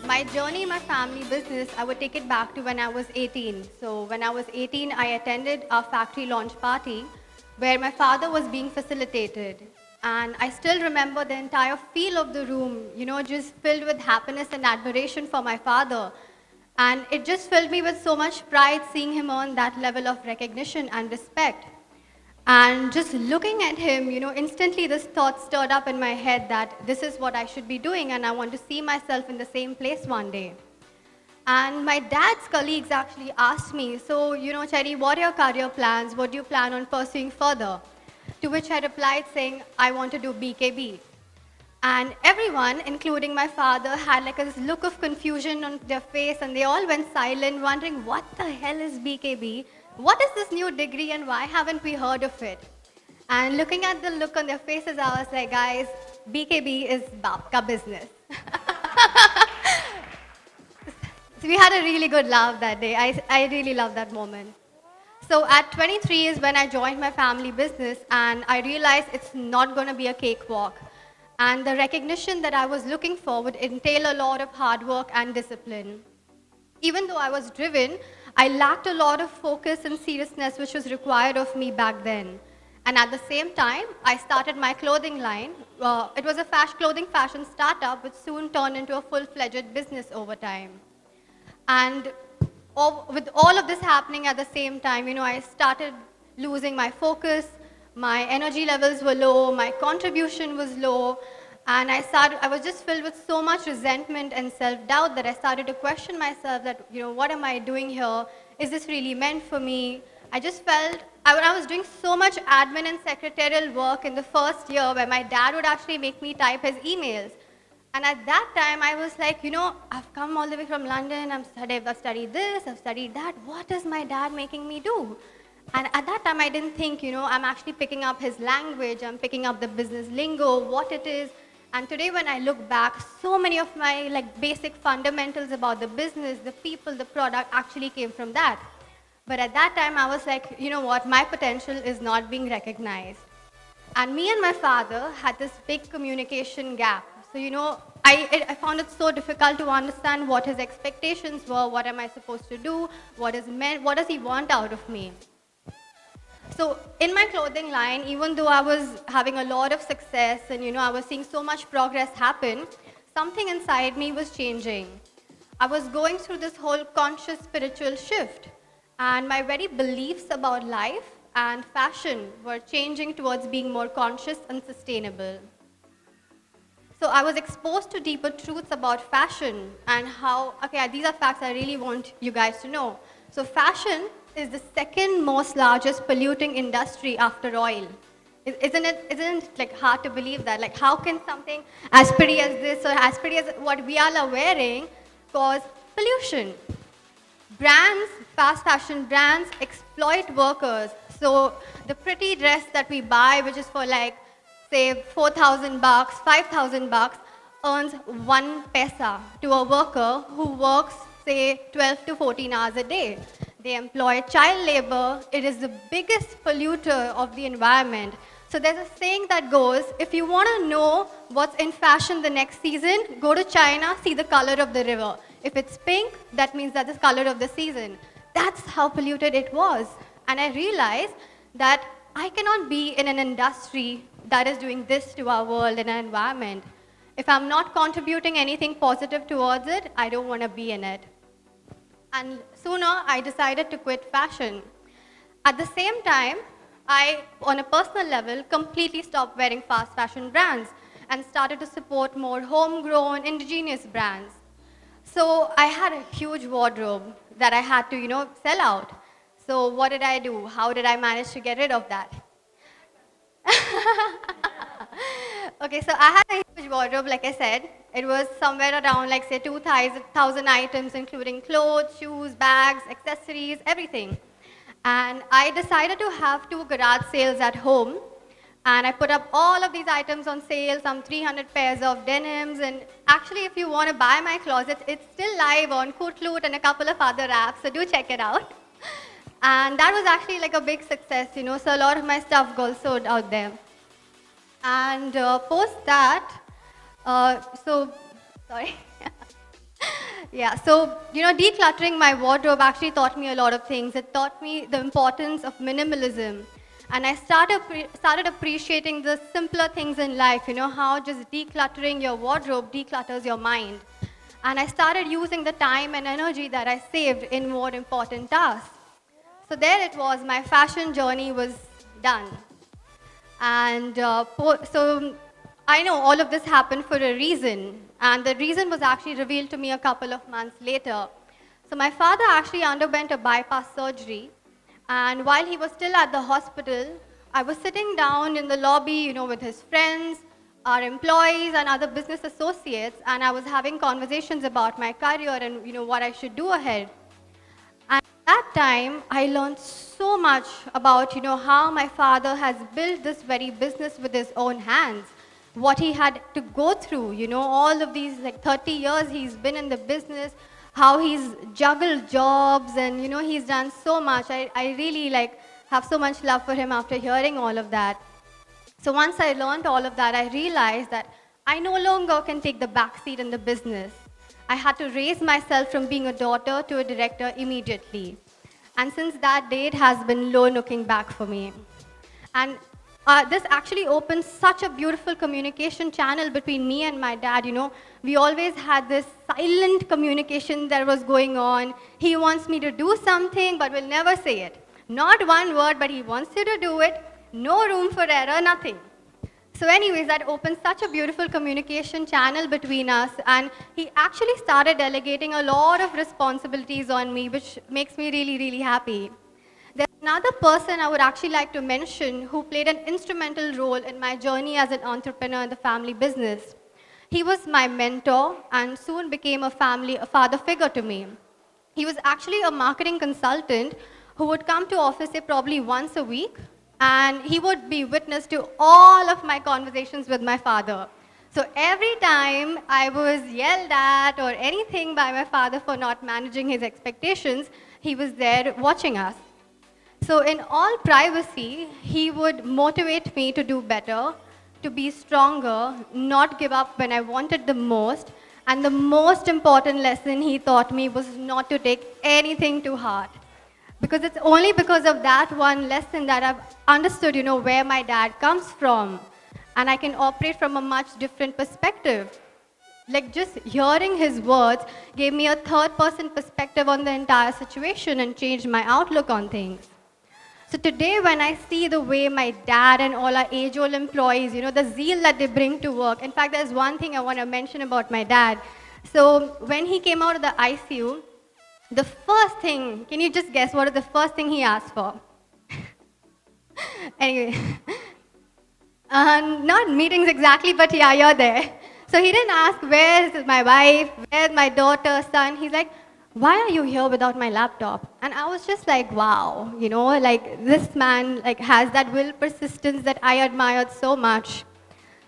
My journey in my family business, I would take it back to when I was 18. So when I was 18, I attended a factory launch party where my father was being facilitated. And I still remember the entire feel of the room, just filled with happiness and admiration for my father. And it just filled me with so much pride seeing him earn that level of recognition and respect. And just looking at him, instantly this thought stirred up in my head that this is what I should be doing and I want to see myself in the same place one day. And my dad's colleagues actually asked me, so, Cherry, what are your career plans? What do you plan on pursuing further? To which I replied saying, I want to do BKB. And everyone, including my father, had like a look of confusion on their face and they all went silent, wondering what the hell is BKB? What is this new degree and why haven't we heard of it? And looking at the look on their faces, I was like, guys, BKB is Babka business. So we had a really good laugh that day. I really loved that moment. So at 23 is when I joined my family business and I realized it's not going to be a cakewalk. And the recognition that I was looking for would entail a lot of hard work and discipline. Even though I was driven, I lacked a lot of focus and seriousness which was required of me back then. And at the same time, I started my clothing line. It was a clothing fashion startup which soon turned into a full-fledged business over time. And with all of this happening at the same time, I started losing my focus, my energy levels were low, my contribution was low, and I was just filled with so much resentment and self-doubt that I started to question myself that, what am I doing here? Is this really meant for me? I just felt, I was doing so much admin and secretarial work in the first year where my dad would actually make me type his emails. And at that time, I was like, I've come all the way from London, I've studied this, I've studied that. What is my dad making me do? And at that time, I didn't think, I'm actually picking up his language, I'm picking up the business lingo, what it is. And today, when I look back, so many of my basic fundamentals about the business, the people, the product actually came from that. But at that time, I was like, you know what, my potential is not being recognized. And me and my father had this big communication gap. So, I found it so difficult to understand what his expectations were, what am I supposed to do, what does he want out of me. So in my clothing line, even though I was having a lot of success and, I was seeing so much progress happen, something inside me was changing. I was going through this whole conscious spiritual shift. And my very beliefs about life and fashion were changing towards being more conscious and sustainable. So I was exposed to deeper truths about fashion and how, these are facts I really want you guys to know. So fashion is the second most largest polluting industry after oil. Isn't it hard to believe that? How can something as pretty as this or as pretty as what we all are wearing cause pollution? Brands, fast fashion brands exploit workers. So the pretty dress that we buy, which is for say 4,000 bucks, 5,000 bucks, earns 1 paisa to a worker who works say 12 to 14 hours a day. They employ child labor. It is the biggest polluter of the environment. So there's a saying that goes, if you want to know what's in fashion the next season, go to China, see the color of the river. If it's pink, that means that's the color of the season. That's how polluted it was. And I realized that I cannot be in an industry that is doing this to our world and our environment. If I'm not contributing anything positive towards it, I don't want to be in it. And sooner, I decided to quit fashion. At the same time, I, on a personal level, completely stopped wearing fast fashion brands and started to support more homegrown, indigenous brands. So I had a huge wardrobe that I had to, sell out. So what did I do? How did I manage to get rid of that? Okay, so I had a huge wardrobe, like I said. It was somewhere around, say, 2,000 items, including clothes, shoes, bags, accessories, everything. And I decided to have 2 garage sales at home. And I put up all of these items on sale, some 300 pairs of denims. And actually, if you want to buy my closet, it's still live on Kootloot and a couple of other apps, so do check it out. And that was actually a big success, so a lot of my stuff got sold out there. And post that, sorry. Yeah, so, decluttering my wardrobe actually taught me a lot of things. It taught me the importance of minimalism. And I started appreciating the simpler things in life, how just decluttering your wardrobe declutters your mind. And I started using the time and energy that I saved in more important tasks. So there it was, my fashion journey was done. And so I know all of this happened for a reason. And the reason was actually revealed to me a couple of months later. So my father actually underwent a bypass surgery. And while he was still at the hospital, I was sitting down in the lobby, with his friends, our employees, and other business associates. And I was having conversations about my career and, what I should do ahead. And at that time, I learned so much about, how my father has built this very business with his own hands, what he had to go through, all of these, like 30 years he's been in the business, how he's juggled jobs and, he's done so much. I really have so much love for him after hearing all of that. So once I learned all of that, I realized that I no longer can take the back seat in the business. I had to raise myself from being a daughter to a director immediately. And since that day, it has been no looking back for me. And this actually opens such a beautiful communication channel between me and my dad. We always had this silent communication that was going on. He wants me to do something, but will never say it. Not one word, but he wants you to do it. No room for error, nothing. So anyways, that opened such a beautiful communication channel between us, and he actually started delegating a lot of responsibilities on me, which makes me really, really happy. There's another person I would actually like to mention who played an instrumental role in my journey as an entrepreneur in the family business. He was my mentor and soon became a father figure to me. He was actually a marketing consultant who would come to office, say, probably once a week, and he would be witness to all of my conversations with my father. So every time I was yelled at or anything by my father for not managing his expectations, he was there watching us. So in all privacy, he would motivate me to do better, to be stronger, not give up when I wanted the most. And the most important lesson he taught me was not to take anything to heart. Because it's only because of that one lesson that I've understood, where my dad comes from. And I can operate from a much different perspective. Like just hearing his words gave me a third-person perspective on the entire situation and changed my outlook on things. So today when I see the way my dad and all our age-old employees, the zeal that they bring to work. In fact, there's one thing I want to mention about my dad. So when he came out of the ICU, the first thing, can you just guess what is the first thing he asked for? Anyway, not meetings exactly, but yeah, you're there. So he didn't ask, where's my wife, where's my daughter, son? He's like, why are you here without my laptop? And I was just like, wow, this man has that will persistence that I admired so much.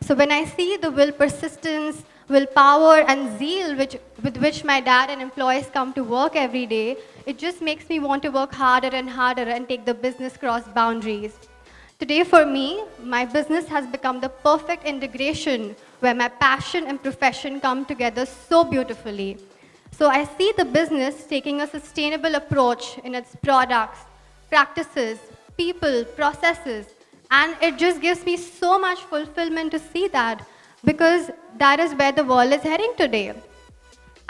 So when I see the will persistence, willpower and zeal with which my dad and employees come to work every day, it just makes me want to work harder and harder and take the business cross boundaries. Today for me, my business has become the perfect integration where my passion and profession come together so beautifully. So I see the business taking a sustainable approach in its products, practices, people, processes, and it just gives me so much fulfillment to see that because that is where the world is heading today.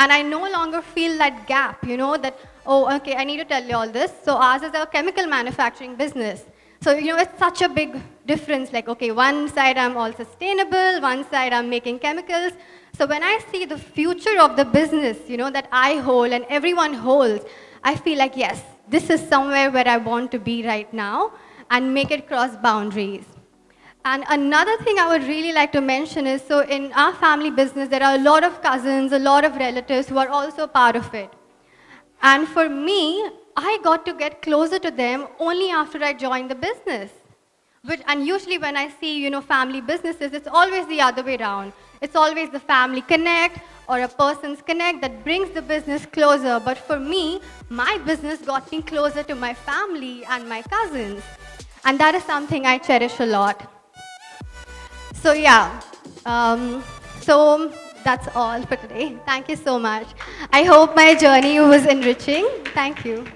And I no longer feel that gap, that, oh, okay, I need to tell you all this. So ours is a chemical manufacturing business. So, it's such a big difference. Like, okay, one side I'm all sustainable, one side I'm making chemicals. So when I see the future of the business, that I hold and everyone holds, I feel like, yes, this is somewhere where I want to be right now and make it cross boundaries. And another thing I would really like to mention is, so in our family business, there are a lot of cousins, a lot of relatives who are also part of it. And for me, I got to get closer to them only after I joined the business. And usually when I see, family businesses, it's always the other way around. It's always the family connect or a person's connect that brings the business closer. But for me, my business got me closer to my family and my cousins. And that is something I cherish a lot. So yeah, so That's all for today. Thank you so much. I hope my journey was enriching. Thank you.